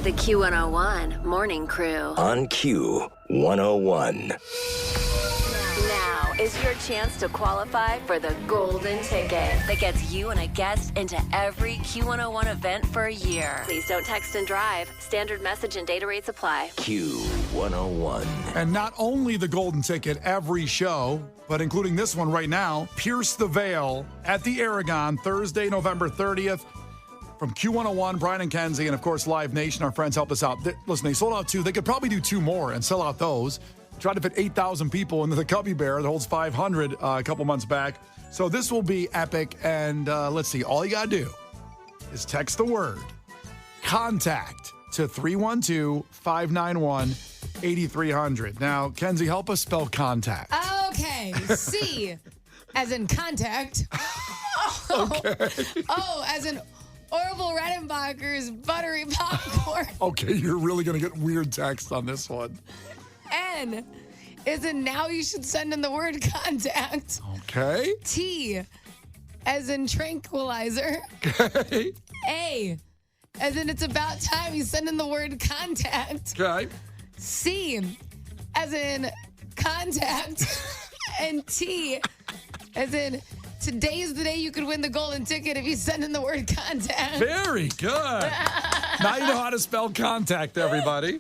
The Q101 Morning Crew. On Q101. Now is your chance to qualify for the golden ticket that gets you and a guest into every Q101 event for a year. Please don't text and drive. Standard message and data rates apply. Q101. And not only the golden ticket every show, but including this one right now, Pierce the Veil at the Aragon, Thursday, November 30th. From Q101, Brian and Kenzie, and of course, Live Nation, our friends help us out. Listen, they sold out two. They could probably do two more and sell out those. Tried to fit 8,000 people into the Cubby Bear that holds 500 a couple months back. So this will be epic. And let's see, all you got to do is text the word contact to 312-591-8300. Now, Kenzie, help us spell contact. Okay. C as in contact. Okay. O as in Orville Redenbacher's buttery popcorn. Okay, you're really going to get weird text on this one. N is in now you should send in the word contact. Okay. T as in tranquilizer. Okay. A as in it's about time you send in the word contact. Okay. C as in contact. And T as in today is the day you could win the golden ticket if you send in the word contact. Very good. Now you know how to spell contact, everybody.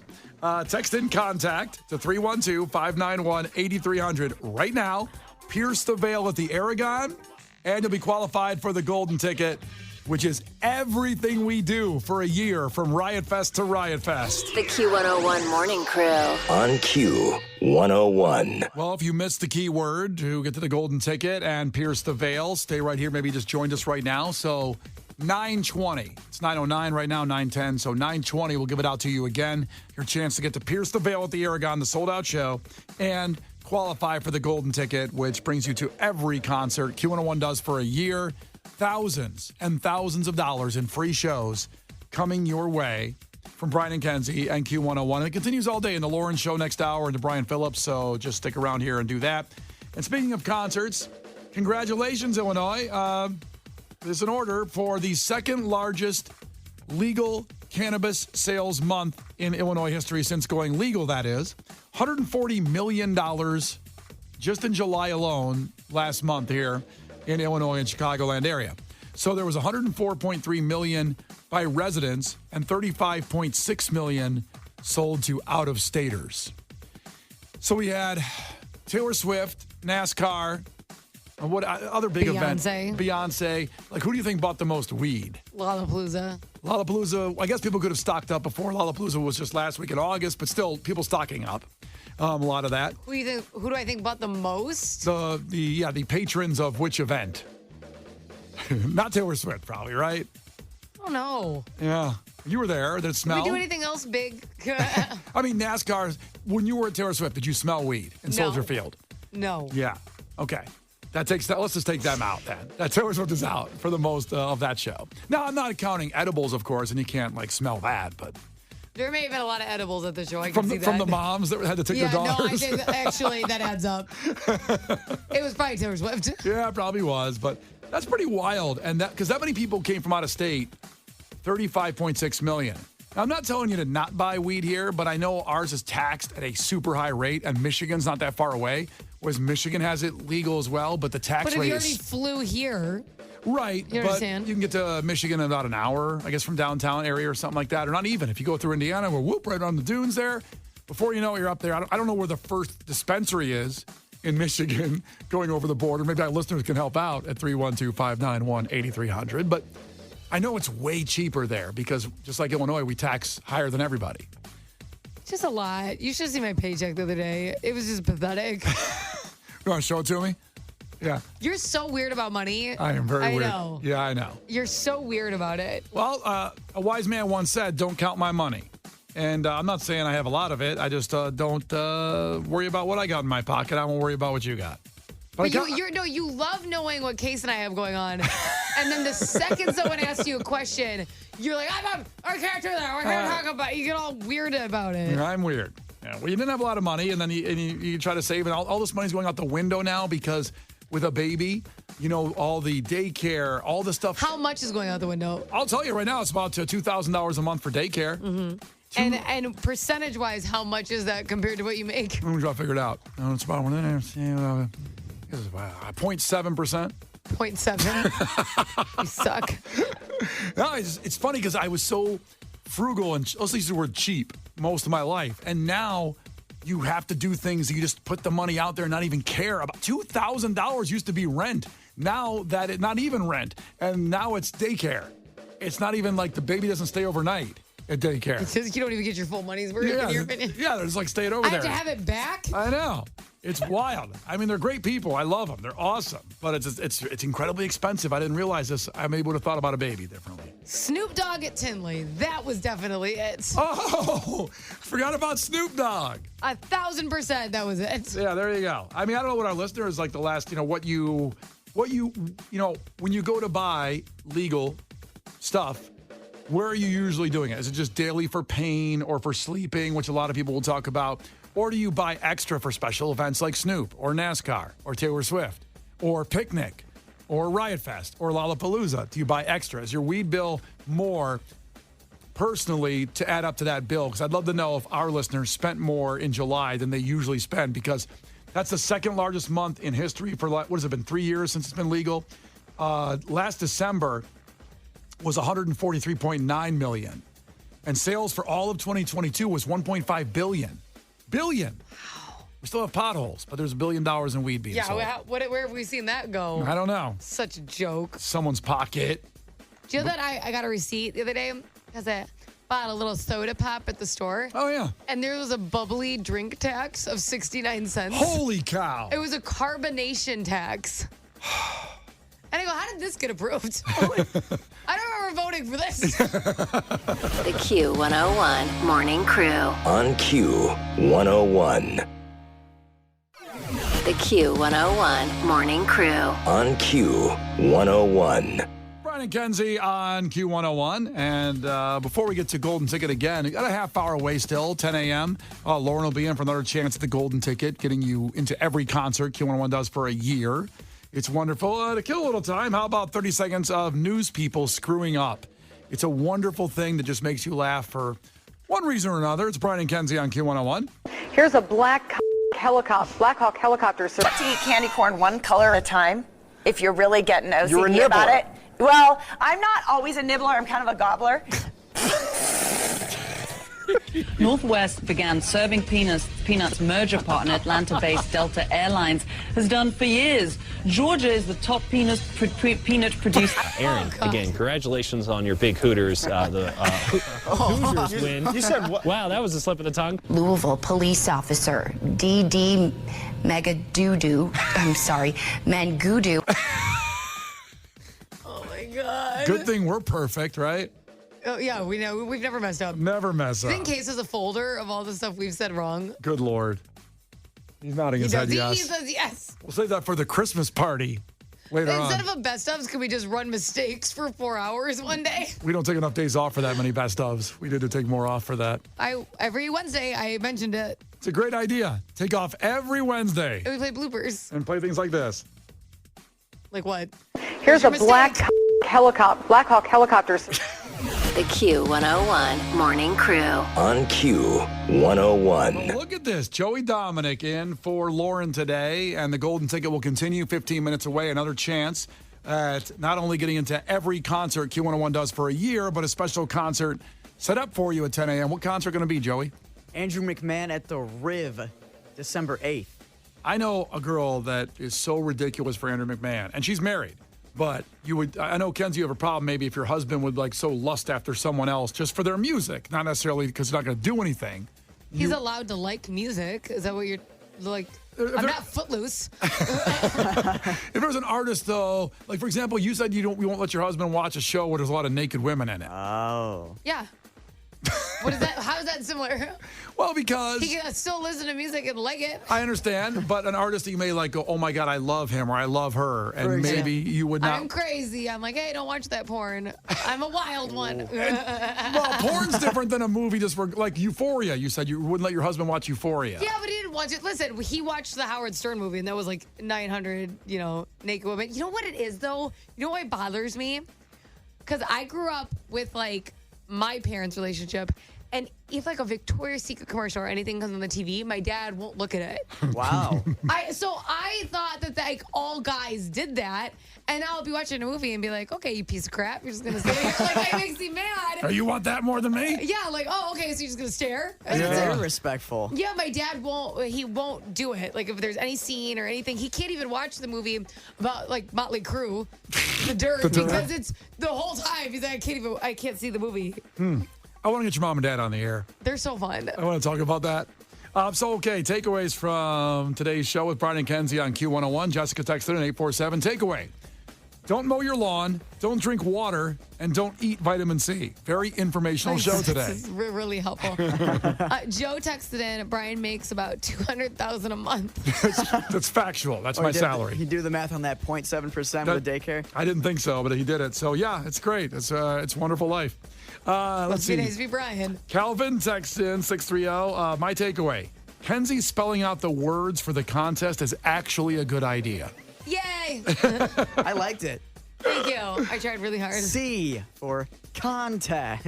Text in contact to 312-591-8300 right now. Pierce the Veil at the Aragon, and you'll be qualified for the golden ticket, which is everything we do for a year from Riot Fest to Riot Fest. The Q101 Morning Crew. On Q101. Well, if you missed the keyword to get to the golden ticket and Pierce the Veil, stay right here. Maybe you just joined us right now. So 9:20. It's 9:09 right now, 9:10. So 9:20, we'll give it out to you again. Your chance to get to Pierce the Veil at the Aragon, the sold-out show, and qualify for the golden ticket, which brings you to every concert Q101 does for a year. Thousands and thousands of dollars in free shows coming your way from Brian and Kenzie and Q101. And it continues all day in the Lauren Show next hour and to Brian Phillips, so just stick around here and do that. And speaking of concerts, congratulations, Illinois. There's an order for the second largest legal cannabis sales month in Illinois history since going legal, that is. $140 million just in July alone last month here in Illinois and Chicagoland area. So there was $104.3 million by residents and $35.6 million sold to out-of-staters. So we had Taylor Swift, NASCAR, what other big events? Beyonce. Like, who do you think bought the most weed? Lollapalooza. I guess people could have stocked up before. Lollapalooza was just last week in August, but still, people stocking up. A lot of that. Who do I think bought the most? The patrons of which event? Not Taylor Swift, probably, right? Oh, no. Yeah. You were there. Did it smell? Did we do anything else big? I mean, NASCAR, when you were at Taylor Swift, did you smell weed in Soldier Field? No. Yeah. Okay. Let's just take them out then. That Taylor Swift is out for the most of that show. Now, I'm not counting edibles, of course, and you can't, smell that, but... There may have been a lot of edibles at the show. I can from see the, that. From the moms that had to take their daughters? No, I think actually that adds up. It was probably Taylor Swift. Yeah, it probably was, but that's pretty wild. And because that many people came from out of state, 35.6 million. Now, I'm not telling you to not buy weed here, but I know ours is taxed at a super high rate, and Michigan's not that far away, whereas Michigan has it legal as well, but the tax rate is... But if you already flew here... Right, you understand? But you can get to Michigan in about an hour, I guess, from downtown area or something like that, or not even. If you go through Indiana, we're right on the dunes there. Before you know it, you're up there. I don't know where the first dispensary is in Michigan going over the border. Maybe our listeners can help out at 312-591-8300. But I know it's way cheaper there because just like Illinois, we tax higher than everybody. Just a lot. You should have seen my paycheck the other day. It was just pathetic. You want to show it to me? Yeah. You're so weird about money. I am very weird. I know. Yeah, I know. You're so weird about it. Well, a wise man once said, don't count my money. And I'm not saying I have a lot of it. I just don't worry about what I got in my pocket. I won't worry about what you got. But you love knowing what Case and I have going on. And then the second someone asks you a question, you're like, I can't do that. I can't talk about it. You get all weird about it. I'm weird. Yeah, well, you didn't have a lot of money, and then you try to save, and all this money's going out the window now because with a baby, all the daycare, all the stuff. How much is going out the window? I'll tell you right now, it's about $2,000 a month for daycare. Mm-hmm. And percentage-wise, how much is that compared to what you make? I'm going to figure it out. It's about 0.7%. 0.7. You suck. No, it's funny because I was so frugal and let's use the word cheap most of my life. And now you have to do things that you just put the money out there and not even care about. $2,000 used to be rent. Now that it's not even rent. And now it's daycare. It's not even like the baby doesn't stay overnight at daycare. It's just, you don't even get your full money's worth, in your opinion. Yeah, they're just like staying over there. I have to have it back? I know. It's wild. I mean, they're great people. I love them. They're awesome. But it's incredibly expensive. I didn't realize this. I maybe would have thought about a baby differently. Snoop Dogg at Tinley. That was definitely it. Oh, forgot about Snoop Dogg. 1,000% that was it. Yeah, there you go. I mean, I don't know what our listener is like the last, when you go to buy legal stuff, where are you usually doing it? Is it just daily for pain or for sleeping, which a lot of people will talk about? Or do you buy extra for special events like Snoop or NASCAR or Taylor Swift or Picnic or Riot Fest or Lollapalooza? Do you buy extra? Is your weed bill more personally to add up to that bill? Because I'd love to know if our listeners spent more in July than they usually spend, because that's the second largest month in history for, what has it been, 3 years since it's been legal? Last December was 143.9 million. And sales for all of 2022 was 1.5 billion. Billion. Wow. We still have potholes, but there's $1 billion in weed being sold. Where have we seen that go? I don't know. Such a joke. Someone's pocket. Do you know that I got a receipt the other day because I bought a little soda pop at the store? Oh, yeah. And there was a bubbly drink tax of 69 cents. Holy cow. It was a carbonation tax. And I go, how did this get approved? I don't remember voting for this. The Q101 Morning Crew. On Q101. The Q101 Morning Crew. On Q101. Brian and Kenzie on Q101. And before we get to Golden Ticket again, we got a half hour away still, 10 a.m. Lauren will be in for another chance at the Golden Ticket, getting you into every concert Q101 does for a year. It's wonderful. To kill a little time, how about 30 seconds of news people screwing up? It's a wonderful thing that just makes you laugh for one reason or another. It's Brian and Kenzie on Q101. Here's a Black Hawk helicopter. To eat candy corn one color at a time, if you're really getting You're a OCD about nibbler. it. Well, I'm not always a nibbler. I'm kind of a gobbler. Northwest began serving Peanuts merger partner Atlanta-based Delta Airlines has done for years. Georgia is the top peanut producer. Aaron, again, congratulations on your big Hooters. The Hoosiers win. You said what? Wow, that was a slip of the tongue. Louisville police officer D.D. Mangudu. Oh, my God. Good thing we're perfect, right? Oh, yeah, we know. We've never messed up. Never mess up. In case there's a folder of all the stuff we've said wrong. Good Lord. He's nodding his head yes. He says yes. We'll save that for the Christmas party later on. Instead of a best ofs, can we just run mistakes for 4 hours one day? We don't take enough days off for that many best ofs. We need to take more off for that. Every Wednesday, I mentioned it. It's a great idea. Take off every Wednesday. And we play bloopers. And play things like this. Like what? Here's a Black Hawk helicopter. The Q101 Morning Crew. On Q101. Well, look at this. Joey Dominic in for Lauren today, and the Golden Ticket will continue 15 minutes away. Another chance at not only getting into every concert Q101 does for a year, but a special concert set up for you at 10 a.m. What concert going to be, Joey? Andrew McMahon at the Riv, December 8th. I know a girl that is so ridiculous for Andrew McMahon, and she's married. But I know, Kenzie, you have a problem maybe if your husband would so lust after someone else just for their music, not necessarily because he's not going to do anything. He's allowed to like music. Is that what you're like? I'm not footloose. If there's an artist, though, like, for example, you said you won't let your husband watch a show where there's a lot of naked women in it. Oh. Yeah. What is that? How is that similar? Well, because he can still listen to music and like it. I understand, but an artist that you may go, oh my God, I love him or I love her, and maybe you would not. I'm crazy. I'm like, hey, don't watch that porn. I'm a wild one. Well, porn's different than a movie just for like Euphoria. You said you wouldn't let your husband watch Euphoria. Yeah, but he didn't didn't want to. Listen, he watched the Howard Stern movie, and that was like 900, naked women. You know what it is, though? You know why it bothers me? Because I grew up with, like, my parents' relationship, and if, like, a Victoria's Secret commercial or anything comes on the TV, my dad won't look at it. Wow. So I thought that, like, all guys did that, and I'll be watching a movie and be like, okay, you piece of crap, you're just going to sit here. Like, it makes me mad. Oh, you want that more than me? Yeah, like, oh, okay, so you're just going to stare? Very respectful. Yeah, my dad won't do it. Like, if there's any scene or anything, he can't even watch the movie about, like, Motley Crue, The Dirt, because it's the whole time. He's like, I can't see the movie. I want to get your mom and dad on the air. They're so fun. I want to talk about that. Takeaways from today's show with Brian and Kenzie on Q101. Jessica texted in 847. Takeaway. Don't mow your lawn, don't drink water, and don't eat vitamin C. Very informational show today. This is really helpful. Joe texted in, Brian makes about $200,000 a month. That's factual. That's my salary. You do the math on that 0.7% with the daycare? I didn't think so, but he did it. So, yeah, it's great. It's wonderful life. Let's see. Nice to be Brian. Calvin texts in 630. My takeaway. Kenzie spelling out the words for the contest is actually a good idea. Yay! I liked it. Thank you. I tried really hard. C for contact.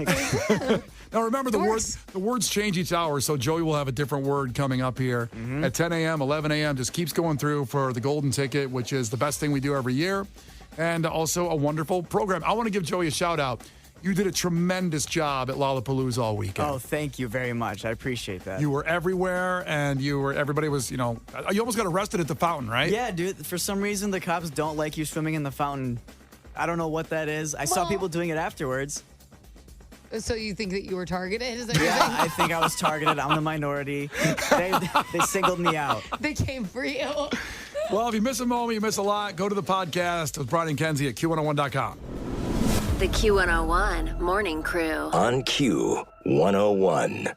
Now remember, the words change each hour, so Joey will have a different word coming up here at 10 a.m., 11 a.m. Just keeps going through for the golden ticket, which is the best thing we do every year, and also a wonderful program. I want to give Joey a shout out. You did a tremendous job at Lollapalooza all weekend. Oh, thank you very much. I appreciate that. You were everywhere, and everybody was, you almost got arrested at the fountain, right? Yeah, dude. For some reason, the cops don't like you swimming in the fountain. I don't know what that is. I saw people doing it afterwards. So you think that you were targeted? Is that Yeah, I think I was targeted. I'm the minority. They singled me out. They came for you. Well, if you miss a moment, you miss a lot. Go to the podcast with Brian and Kenzie at Q101.com. The Q101 Morning Crew. On Q101.